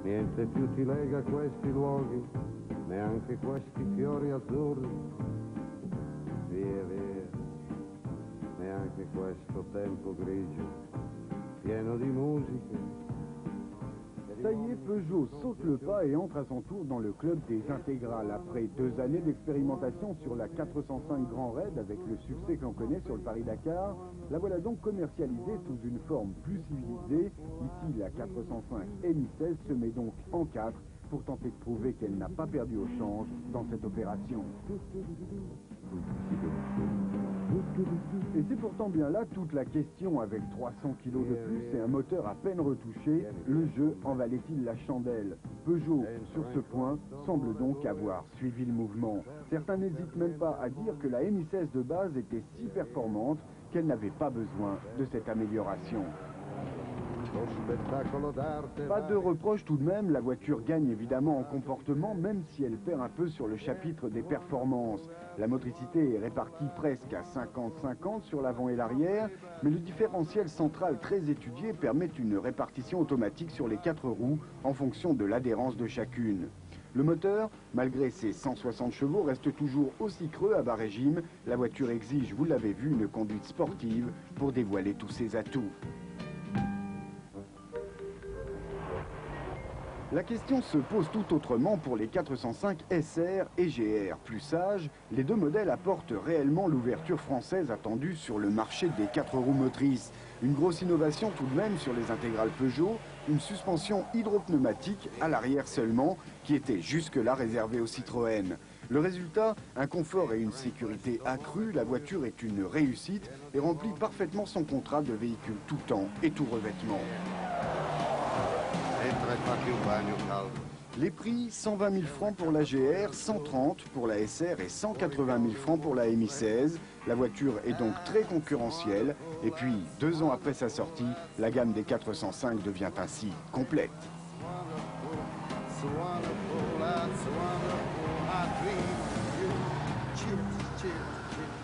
Niente più ti lega questi luoghi, neanche questi fiori azzurri. Via, via, neanche questo tempo grigio, pieno di musiche. Ça y est, Peugeot saute le pas et entre à son tour dans le club des intégrales. Après 2 années d'expérimentation sur la 405 Grand Raid, avec le succès que l'on connaît sur le Paris-Dakar, la voilà donc commercialisée sous une forme plus civilisée. Ici, la 405 MI16 se met donc en 4 pour tenter de prouver qu'elle n'a pas perdu au change dans cette opération. Et c'est pourtant bien là toute la question. Avec 300 kg de plus et un moteur à peine retouché, le jeu en valait-il la chandelle? Peugeot, sur ce point, semble donc avoir suivi le mouvement. Certains n'hésitent même pas à dire que la MI16 de base était si performante qu'elle n'avait pas besoin de cette amélioration. Pas de reproche tout de même, la voiture gagne évidemment en comportement, même si elle perd un peu sur le chapitre des performances. La motricité est répartie presque à 50-50 sur l'avant et l'arrière, mais le différentiel central très étudié permet une répartition automatique sur les 4 roues en fonction de l'adhérence de chacune. Le moteur, malgré ses 160 chevaux, reste toujours aussi creux à bas régime. La voiture exige, vous l'avez vu, une conduite sportive pour dévoiler tous ses atouts. La question se pose tout autrement pour les 405 SR et GR. Plus sages, les 2 modèles apportent réellement l'ouverture française attendue sur le marché des 4 roues motrices. Une grosse innovation tout de même sur les intégrales Peugeot, une suspension hydropneumatique à l'arrière seulement, qui était jusque-là réservée aux Citroën. Le résultat, un confort et une sécurité accrue, la voiture est une réussite et remplit parfaitement son contrat de véhicule tout temps et tout revêtement. Les prix, 120 000 francs pour la GR, 130 pour la SR et 180 000 francs pour la MI16. La voiture est donc très concurrentielle. Et puis, 2 ans après sa sortie, la gamme des 405 devient ainsi complète. Cheers.